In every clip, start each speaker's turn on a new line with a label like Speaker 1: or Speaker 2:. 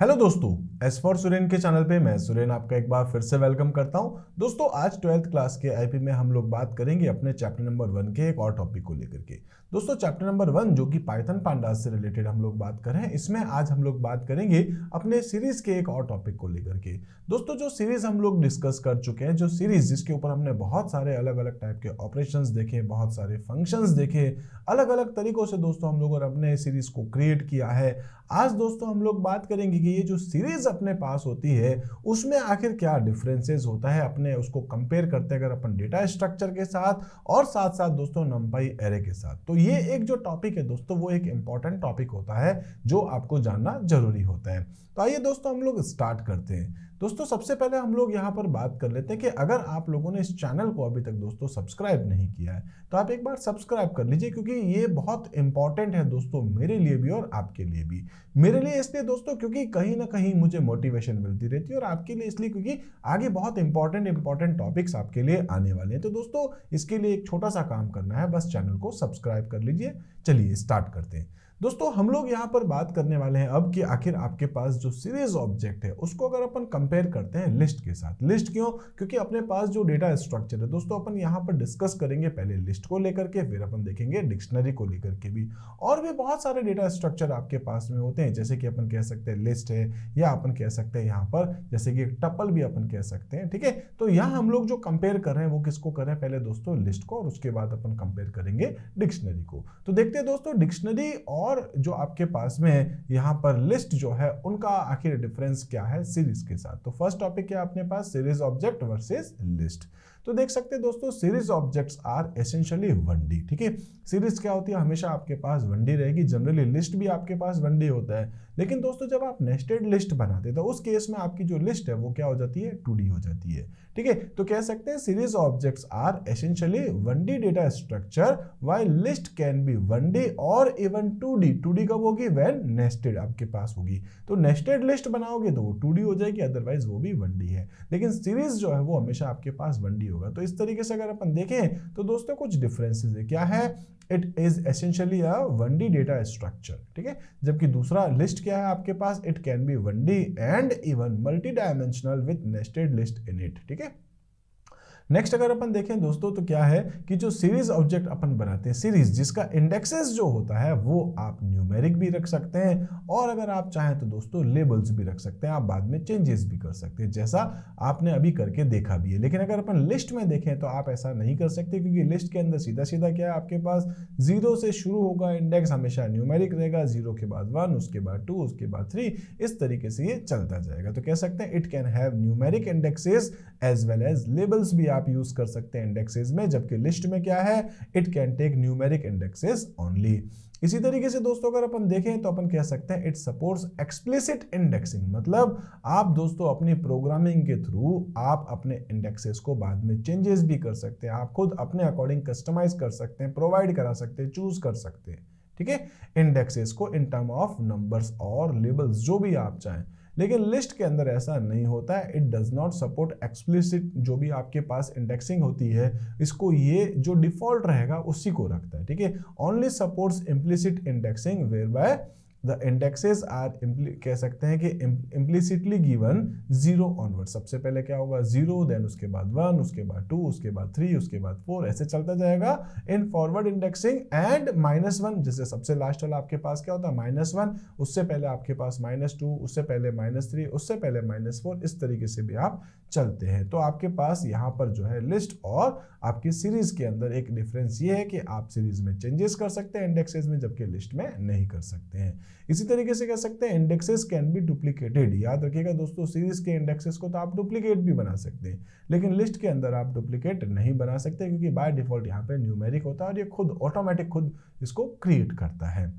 Speaker 1: Hello दोस्तों, S for Suren के channel पे मैं सुरेन आपका एक बार फिर से वेलकम करता हूं। दोस्तों आज 12th क्लास के आईपी में हम लोग बात करेंगे अपने चैप्टर नंबर 1 के एक और टॉपिक को लेकर के। दोस्तों चैप्टर नंबर 1 जो कि पाइथन पांडास से रिलेटेड हम लोग बात कर रहे हैं, इसमें आज हम लोग बात करेंगे अपने सीरीज के एक और टॉपिक को लेकर के। दोस्तों जो सीरीज हम लोग डिस्कस कर चुके हैं, जो सीरीज जिसके ऊपर हमने बहुत सारे अलग अलग टाइप के ऑपरेशंस देखे, बहुत सारे फंक्शंस देखे, अलग अलग तरीकों से दोस्तों हम लोगों ने अपने सीरीज को क्रिएट किया है। आज दोस्तों हम लोग बात करेंगे कि ये जो सीरीज अपने पास होती है उसमें आखिर क्या डिफरेंसेस होता है, अपने उसको कंपेयर करते हैं अगर अपन डेटा स्ट्रक्चर के साथ और साथ साथ दोस्तों नंपाई एरे के साथ। तो ये एक जो टॉपिक है दोस्तों वो एक इंपॉर्टेंट टॉपिक होता है जो आपको जानना जरूरी होता है। तो आइए दोस्तों हम लोग स्टार्ट करते हैं। दोस्तों सबसे पहले हम लोग यहाँ पर बात कर लेते हैं कि अगर आप लोगों ने इस चैनल को अभी तक दोस्तों सब्सक्राइब नहीं किया है तो आप एक बार सब्सक्राइब कर लीजिए, क्योंकि ये बहुत इंपॉर्टेंट है दोस्तों मेरे लिए भी और आपके लिए भी। मेरे लिए इसलिए दोस्तों क्योंकि कहीं ना कहीं मुझे मोटिवेशन मिलती रहती है, और आपके लिए इसलिए क्योंकि आगे बहुत इंपॉर्टेंट टॉपिक्स आपके लिए आने वाले हैं। तो दोस्तों इसके लिए एक छोटा सा काम करना है, बस चैनल को सब्सक्राइब कर लीजिए। चलिए स्टार्ट करते हैं। दोस्तों हम लोग यहाँ पर बात करने वाले हैं अब कि आखिर आपके पास जो सीरीज ऑब्जेक्ट है उसको अगर अपन कंपेयर करते हैं लिस्ट के साथ। लिस्ट क्यों? क्योंकि अपने पास जो डेटा स्ट्रक्चर है दोस्तों अपन यहाँ पर डिस्कस करेंगे पहले लिस्ट को लेकर के, फिर अपन देखेंगे डिक्शनरी को लेकर के भी। और भी बहुत सारे डेटा स्ट्रक्चर आपके पास में होते हैं, जैसे कि अपन कह सकते हैं लिस्ट है, या अपन कह सकते हैं यहाँ पर जैसे कि टपल भी अपन कह सकते हैं। ठीक है, तो यहाँ हम लोग जो कंपेयर कर रहे हैं वो किसको कर रहे हैं? पहले दोस्तों लिस्ट को, और उसके बाद अपन कंपेयर करेंगे डिक्शनरी को। तो देखते हैं दोस्तों डिक्शनरी और जो आपके पास में यहाँ पर लिस्ट जो है उनका आखिर डिफरेंस क्या है सीरीज के साथ। तो फर्स्ट टॉपिक क्या अपने पास? Series object versus list. तो देख सकते हैं दोस्तों series objects are essentially 1D। ठीक है, सीरीज क्या होती है? हमेशा आपके पास 1D रहेगी। जनरली लिस्ट भी आपके पास 1D होता है, लेकिन दोस्तों जब आप नेस्टेड लिस्ट बनाते हैं तो उस केस में आपकी जो लिस्ट है वो क्या हो जाती है? 2D हो जाती है। ठीक है, तो कह सकते हैं series objects are essentially 1D data structure while list can be 1D और इवन 2D। 2D कब होगी? व्हेन नेस्टेड आपके पास होगी। तो नेस्टेड लिस्ट बनाओगे तो वो 2D हो जाएगी, अदरवाइज वो भी 1D है। लेकिन सीरीज जो है वो हमेशा आपके पास 1D होगा। तो इस तरीके से अगर अपन देखें तो दोस्तों कुछ डिफरेंसेस है। क्या है? It is essentially a 1D data structure. ठीक है, जबकि दूसरा लिस्ट क्या है आपके पास? It can be 1D and even multi dimensional with nested list in it. ठीक है, नेक्स्ट अगर अपन देखें दोस्तों तो क्या है कि जो सीरीज ऑब्जेक्ट अपन बनाते हैं, सीरीज जिसका इंडेक्सेस जो होता है वो आप न्यूमेरिक भी रख सकते हैं, और अगर आप चाहें तो दोस्तों लेबल्स भी रख सकते हैं। आप बाद में चेंजेस भी कर सकते हैं, जैसा आपने अभी करके देखा भी है। लेकिन अगर अपन लिस्ट में देखें तो आप ऐसा नहीं कर सकते, क्योंकि लिस्ट के अंदर सीधा सीधा क्या है आपके पास? 0 से शुरू होगा, इंडेक्स हमेशा न्यूमेरिक रहेगा, 0 के बाद 1, उसके बाद 2, उसके बाद 3, इस तरीके से ये चलता जाएगा। तो कह सकते हैं it can have numeric indexes as well as labels भी आप यूज कर सकते हैं इंडेक्सेस में, जबकि लिस्ट में क्या है? It can take numeric indexes only. इसी तरीके से दोस्तों अगर अपन देखें तो अपन कह सकते हैं इट सपोर्ट्स एक्सप्लिसिट इंडेक्सिंग। मतलब आप दोस्तों अपनी प्रोग्रामिंग के थ्रू आप अपने इंडेक्सेस को बाद में चेंजेस भी कर सकते हैं, आप खुद अपने अकॉर्डिंग कस्टमाइज कर सकते हैं, प्रोवाइड करा सकते हैं, चूज कर सकते हैं। ठीक है, इंडेक्सेस को इन टर्म ऑफ नंबर्स और लेबल्स जो भी आप चाहें। लेकिन लिस्ट के अंदर ऐसा नहीं होता है। It does not support explicit, जो भी आपके पास इंडेक्सिंग होती है इसको ये जो डिफॉल्ट रहेगा उसी को रखता है। ठीक है, only supports implicit indexing where by the indexes are कह सकते हैं कि इम्प्लिसिटली गिवन 0 ऑनवर्ड। सबसे पहले क्या होगा? 0, देन उसके बाद 1, उसके बाद 2, उसके बाद 3, उसके बाद 4, ऐसे चलता जाएगा इन फॉरवर्ड इंडेक्सिंग। एंड -1 जैसे सबसे लास्ट वाला आपके पास क्या होता है? -1, उससे पहले आपके पास -2, उससे पहले -3, उससे पहले -4, इस तरीके से भी आप चलते हैं। तो आपके पास यहाँ पर जो है लिस्ट और आपकी सीरीज के अंदर एक डिफरेंस ये है कि आप सीरीज में चेंजेस कर सकते हैं इंडेक्सेस में, जबकि लिस्ट में नहीं कर सकते हैं। इसी तरीके से कह सकते हैं इंडेक्सेस कैन बी डुप्लीकेटेड। याद रखिएगा दोस्तों सीरीज के इंडेक्सेस को तो आप डुप्लीकेट भी बना सकते हैं, लेकिन लिस्ट के अंदर आप डुप्लीकेट नहीं बना सकते, क्योंकि बाय डिफॉल्ट यहाँ पे न्यूमेरिक होता है और ये खुद ऑटोमेटिक खुद इसको क्रिएट करता है।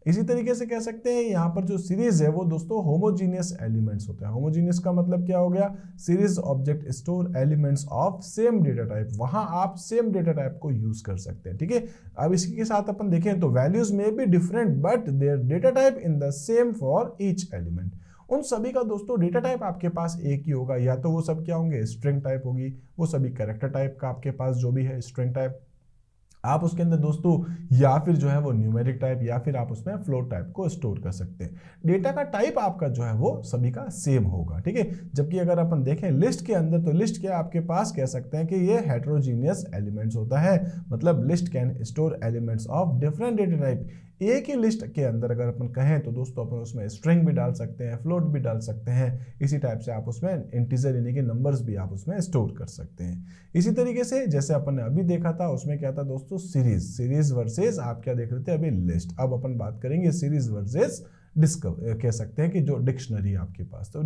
Speaker 1: इसी तरीके से कह सकते हैं यहाँ पर जो सीरीज है वो दोस्तों होमोजीनियस एलिमेंट्स होता है। होमोजीनियस का मतलब क्या हो गया? Series object store elements of same data type, वहां आप सेम डेटा टाइप को यूज कर सकते हैं। ठीक है, अब इसी के साथ अपन देखें तो वैल्यूज में be different but there data type in the same for each element. उन सभी का दोस्तों डेटा टाइप आपके पास एक ही होगा, या तो वो सब क्या होंगे? स्ट्रिंग टाइप होगी, वो सभी कैरेक्टर टाइप का आपके पास जो भी है स्ट्रिंग टाइप, आप उसके अंदर दोस्तों या फिर जो है वो न्यूमेरिक टाइप या फिर आप उसमें फ्लोट टाइप को स्टोर कर सकते हैं। डेटा का टाइप आपका जो है वो सभी का सेम होगा, ठीक है। जबकि अगर अपन देखें लिस्ट के अंदर, तो लिस्ट क्या आपके पास कह सकते हैं कि ये हेटेरोजीनियस एलिमेंट्स होता है, मतलब list can store elements of different data type. एक ही लिस्ट के अंदर अगर अपन कहें तो दोस्तों अपन उसमें स्ट्रिंग भी डाल सकते हैं, फ्लोट भी डाल सकते हैं, इसी टाइप से आप उसमें इंटीजर यानी कि नंबर्स भी आप उसमें स्टोर कर सकते हैं। इसी तरीके से जैसे अपन ने अभी देखा था उसमें क्या था दोस्तों, सीरीज वर्सेस आप क्या देख रहे थे अभी, लिस्ट। अब अपन बात करेंगे सीरीज वर्सेस डिस्कवर, कह सकते हैं कि जो डिक्शनरी आपके पास, तो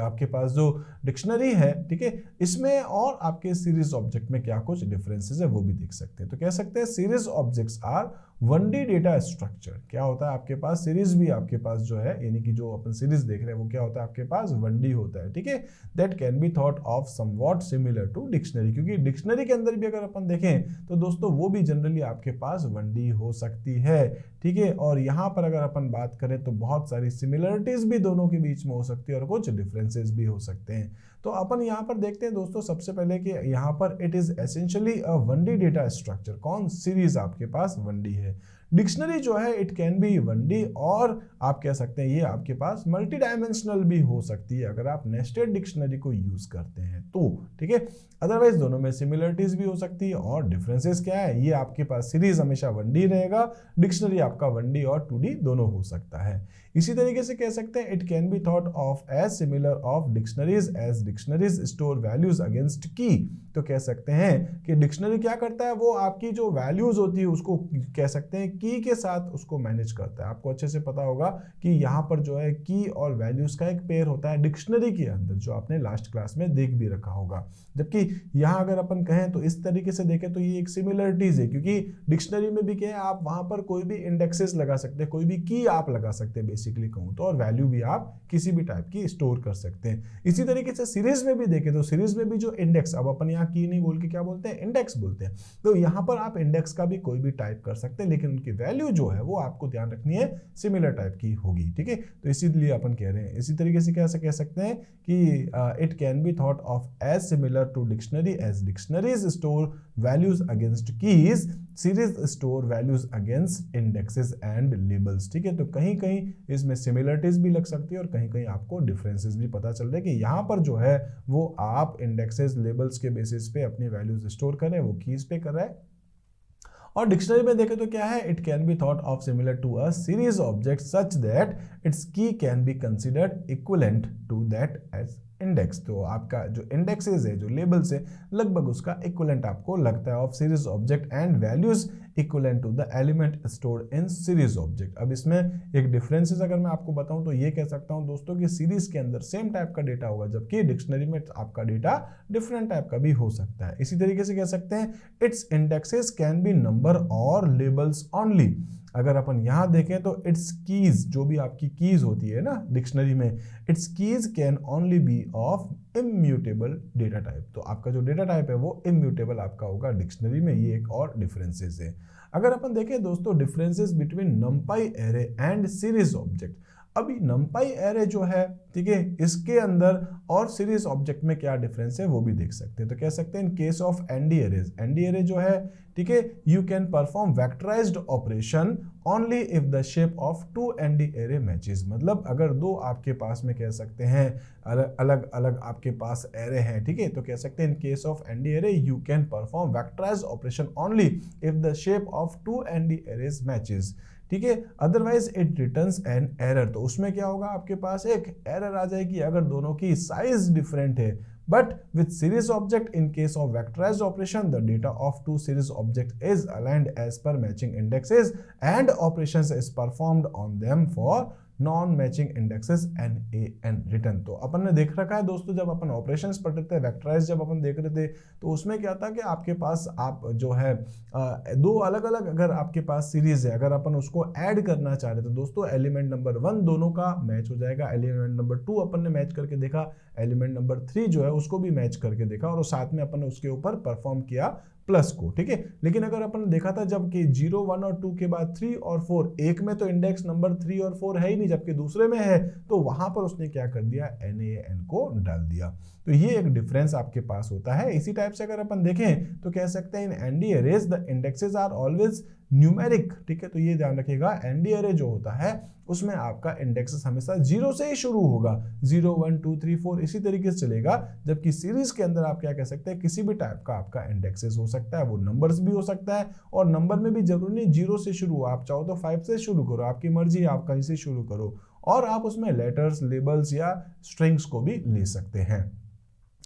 Speaker 1: आपके पास जो डिक्शनरी है, ठीक है, इसमें और आपके सीरीज ऑब्जेक्ट में क्या कुछ डिफरेंसेस है वो भी देख सकते हैं। तो कह सकते हैं series objects are 1D data structure. क्या होता है आपके पास, सीरीज भी आपके पास जो है, यानी कि जो अपन सीरीज देख रहे हैं वो क्या होता है आपके पास 1D होता है, ठीक है। That can be thought of somewhat similar to dictionary, क्योंकि डिक्शनरी के अंदर भी अगर अपन देखें तो दोस्तों वो भी जनरली आपके पास 1D हो सकती है, ठीक है। और यहाँ पर अगर अपन बात करें तो बहुत सारी सिमिलरिटीज भी दोनों के बीच में हो सकती है और कुछ डिफरेंसेस भी हो सकते हैं। तो अपन यहाँ पर देखते हैं दोस्तों सबसे पहले कि यहाँ पर it is essentially a 1D data structure. कौन, सीरीज आपके पास 1D है। डिक्शनरी जो है इट कैन बी 1D और आप कह सकते हैं ये आपके पास मल्टी डायमेंशनल भी हो सकती है अगर आप नेस्टेड डिक्शनरी को यूज करते हैं तो, ठीक है। अदरवाइज दोनों में सिमिलरिटीज भी हो सकती है और डिफरेंसेस क्या है, ये आपके पास सीरीज हमेशा 1D रहेगा, डिक्शनरी आपका 1D और 2D दोनों हो सकता है। इसी तरीके से कह सकते हैं it can be thought of as similar of dictionaries as dictionaries store values against key. तो कह सकते हैं कि डिक्शनरी क्या करता है, वो आपकी जो वैल्यूज होती है उसको कह सकते हैं की के साथ उसको मैनेज करता है। आपको अच्छे से पता होगा कि यहाँ पर जो है की और वैल्यूज का एक पेयर होता है डिक्शनरी के अंदर, जो आपने लास्ट क्लास में देख भी रखा होगा। जबकि यहाँ अगर अपन कहें तो इस तरीके से देखें तो ये एक सिमिलरिटीज है, क्योंकि डिक्शनरी में भी क्या है, आप वहां पर कोई भी इंडेक्सेस लगा सकते हैं, कोई भी की आप लगा सकते हैं बेसिकली कहूँ तो, और वैल्यू भी आप किसी भी टाइप की स्टोर कर सकते हैं। इसी तरीके से सीरीज में भी देखें तो सीरीज में भी जो इंडेक्स, अब अपन यहाँ की नहीं बोल के क्या बोलते हैं, इंडेक्स बोलते हैं। तो यहाँ पर आप इंडेक्स का भी कोई भी टाइप कर सकते हैं, लेकिन उनकी वैल्यू जो है वो आपको ध्यान रखनी है सिमिलर टाइप की होगी, ठीक है। तो इसीलिए अपन कह रहे हैं, इसी तरीके से कैसे कह सकते हैं कि it can be thought of as similar to dictionary as dictionaries store values against keys, series store values against indexes and labels, ठीक है। तो कहीं कहीं इसमें सिमिलरिटीज भी लग सकती है और कहीं कहीं आपको डिफरेंसेस भी पता चल रहा है कि यहाँ पर जो है वो आप इंडेक्सेस लेबल्स के बेसिस पे अपनी वैल्यूज स्टोर कर रहे हैं, वो कीज पे कर रहा है। और डिक्शनरी में देखें तो क्या है, it can be thought of similar to a series object such that its key can be considered equivalent to that as index. तो आपका जो इंडेक्सेस है, जो लेबल्स है, लगभग उसका इक्विवेलेंट आपको लगता है of series object and values equivalent to the element stored in series object. अब इसमें एक डिफरेंसेस अगर मैं आपको बताऊं तो ये कह सकता हूं दोस्तों कि सीरीज के अंदर सेम टाइप का डेटा होगा, जबकि डिक्शनरी में आपका डेटा डिफरेंट टाइप का भी हो सकता है। इसी तरीके से कह सकते हैं it's indexes can be number और लेबल्स ओनली। अगर अपन यहाँ देखें तो इट्स कीज, जो भी आपकी कीज होती है ना डिक्शनरी में, its keys can only be of immutable data type. तो आपका जो डेटा टाइप है वो इम्यूटेबल आपका होगा डिक्शनरी में, ये एक और डिफरेंसेस है। अगर अपन देखें दोस्तों differences between नंपाई array and series object, अभी नंपाई एरे जो है, ठीक है, इसके अंदर और सीरीज ऑब्जेक्ट में क्या डिफरेंस है वो भी देख सकते हैं। तो कह सकते हैं in case of ND arrays, ND array जो है, ठीक है, you can perform vectorized operation only if the shape of two ND array matches. मतलब अगर दो आपके पास में कह सकते हैं अलग अलग आपके पास एरे हैं, ठीक है, तो कह सकते हैं in case of ND array you can perform vectorized operation only if the shape of two ND arrays matches, ठीक है। Otherwise it returns an error. तो उसमें क्या होगा, आपके पास एक एरर आ जाएगी अगर दोनों की साइज डिफरेंट है। But with series object, in case of vectorized operation, the data of two series object is aligned as per matching indexes and operations is performed on them for non matching indexes NaN return. तो अपन ने देख रखा है दोस्तों, जब अपन operations पढ़ रहे थे, वेक्टराइज जब अपन देख रहे थे, तो उसमें क्या था कि आपके पास आप जो है दो अलग अलग अगर आपके पास सीरीज है, अगर अपन उसको ऐड करना चाह रहे तो दोस्तों एलिमेंट नंबर 1 दोनों का मैच हो जाएगा, एलिमेंट नंबर 2 अपन ने मैच करके देखा, एलिमेंट नंबर 3 जो है उसको भी मैच करके देखा और साथ में अपन ने उसके ऊपर परफॉर्म किया प्लस को, ठीक है। लेकिन अगर अपन देखा था जब कि 0, 1 और 2 के बाद 3 और 4, एक में तो इंडेक्स नंबर 3 और 4 है ही नहीं, जबकि दूसरे में है, तो वहां पर उसने क्या कर दिया, NaN को डाल दिया। तो ये एक डिफरेंस आपके पास होता है। इसी टाइप से अगर अपन देखें तो कह सकते हैं in ND arrays the indexes are always numeric, ठीक है। तो ये ध्यान रखिएगा, ND array जो होता है उसमें आपका इंडेक्सेस हमेशा 0 से ही शुरू होगा, 0, 1, 2, 3, 4 इसी तरीके से चलेगा। जबकि सीरीज के अंदर आप क्या कह सकते हैं, किसी भी टाइप का आपका इंडेक्सेस हो सकता है, वो नंबर्स भी हो सकता है, और नंबर में भी जरूरी नहीं 0 से शुरू, आप चाहो तो 5 से शुरू करो, आपकी मर्जी, आप कहीं से शुरू करो, और आप उसमें लेटर्स, लेबल्स या स्ट्रिंग्स को भी ले सकते हैं।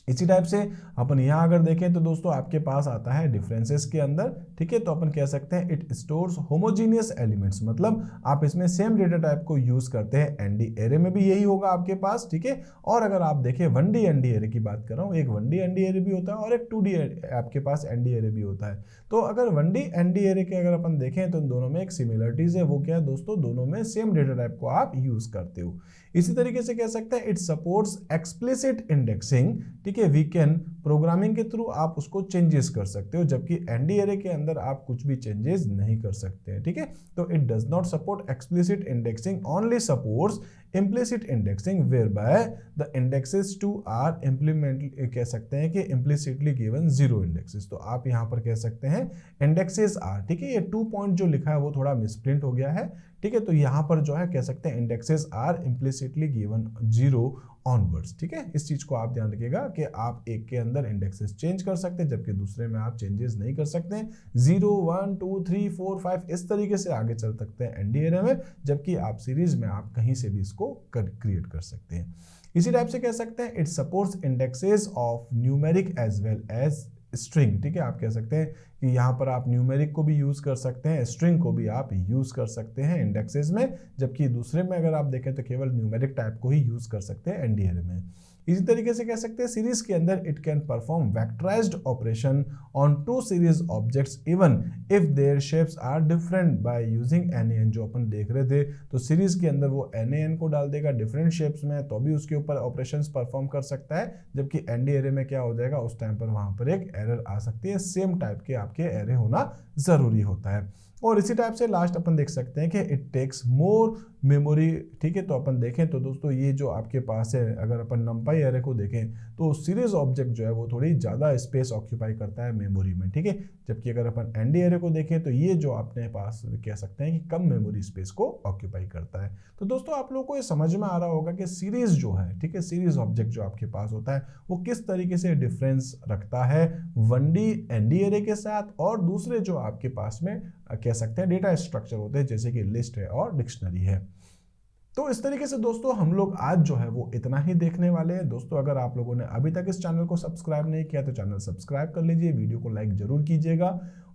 Speaker 1: इसी टाइप से अपन यहाँ अगर देखें तो दोस्तों आपके पास आता है डिफरेंसेस के अंदर, ठीक है। तो अपन कह सकते हैं इट स्टोर्स होमोजीनियस एलिमेंट्स, मतलब आप इसमें सेम डेटा टाइप को यूज करते हैं। ND array में भी यही होगा आपके पास, ठीक है। और अगर आप देखें 1D ND array की बात कर रहा हूँ, एक 1D ND array भी होता है और एक 2D आपके पास ND array भी होता है। तो अगर 1D ND array के अगर अपन देखें तो दोनों में एक सिमिलरिटीज है, वो क्या है दोस्तों, दोनों में सेम डेटा टाइप को आप यूज करते हो। इसी तरीके से कह सकते हैं इट सपोर्ट्स एक्सप्लिसिट इंडेक्सिंग, ठीक है। वी कैन प्रोग्रामिंग के थ्रू आप उसको चेंजेस कर सकते हो, जबकि ND array के अंदर आप कुछ भी चेंजेस नहीं कर सकते हैं, ठीक है। तो it does not support explicit indexing, only supports implicit indexing whereby the indexes to are implement कह सकते हैं कि implicitly given 0 indexes। तो आप यहाँ पर कह सकते हैं indexes are, ठीक है। ये 2 पॉइंट जो लिखा है वो थोड़ा मिसप्रिंट हो गया है, ठीक है। तो यहाँ पर जो है कह सकते हैं indexes are implicitly given 0 onwards, ठीक है। इस चीज को आप ध्यान रखिएगा कि आप एक के अंदर इंडेक्सेस चेंज कर सकते हैं, जबकि दूसरे में आप चेंजेस नहीं कर सकते। 0, 1, 2, 3, 4, 5 इस तरीके से आगे चल सकते हैं ND array में, जबकि आप सीरीज में आप कहीं से भी इसको क्रिएट कर सकते हैं। इसी टाइप से कह सकते हैं it supports indexes of numeric as well as string, ठीक है। आप कह सकते हैं कि यहाँ पर आप न्यूमेरिक को भी यूज कर सकते हैं, स्ट्रिंग को भी आप यूज कर सकते हैं इंडेक्सेस में, जबकि दूसरे में अगर आप देखें तो केवल न्यूमेरिक टाइप को ही यूज कर सकते हैं ND array में। इसी तरीके से कह सकते हैं सीरीज के अंदर it can perform vectorized operation on 2 series objects even if their shapes are different by using NaN। जो अपन देख रहे थे, तो सीरीज के अंदर वो NaN को डाल देगा डिफरेंट शेप्स में, तो भी उसके ऊपर ऑपरेशंस परफॉर्म कर सकता है। जबकि ND array में क्या हो जाएगा, उस टाइम पर वहां पर एक एरर आ सकती है, सेम टाइप के आपके एरे होना जरूरी होता है। और इसी टाइप से लास्ट अपन देख सकते हैं कि इट टेक्स मोर मेमोरी, ठीक है। तो अपन देखें तो दोस्तों ये जो आपके पास है, अगर अपन numpy एरे को देखें तो सीरीज ऑब्जेक्ट जो है वो थोड़ी ज़्यादा स्पेस ऑक्यूपाई करता है मेमोरी में, ठीक है। जबकि अगर अपन ND array को देखें तो ये जो अपने पास कह सकते हैं कि कम मेमोरी स्पेस को ऑक्यूपाई करता है। तो दोस्तों आप लोगों को ये समझ में आ रहा होगा कि सीरीज जो है, ठीक है, सीरीज ऑब्जेक्ट जो आपके पास होता है वो किस तरीके से डिफरेंस रखता है 1D ND array के साथ और दूसरे जो आपके पास में कह सकते हैं डेटा स्ट्रक्चर होते हैं, जैसे कि लिस्ट है और डिक्शनरी है। तो इस तरीके से दोस्तों हम लोग आज जो है वो इतना ही देखने वाले हैं। दोस्तों अगर आप लोगों ने अभी तक इस चैनल को सब्सक्राइब नहीं किया तो चैनल सब्सक्राइब कर लीजिए, वीडियो को लाइक जरूर कीजिएगा।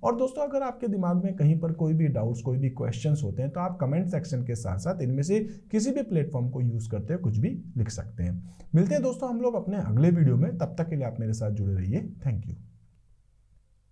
Speaker 1: और दोस्तों अगर आपके दिमाग में कहीं पर कोई भी डाउट्स, कोई भी क्वेश्चंस होते हैं तो आप कमेंट सेक्शन के साथ साथ इनमें से किसी भी प्लेटफॉर्म को यूज करते हुए कुछ भी लिख सकते हैं। मिलते हैं दोस्तों हम लोग अपने अगले वीडियो में, तब तक के लिए आप मेरे साथ जुड़े रहिए। Thank you.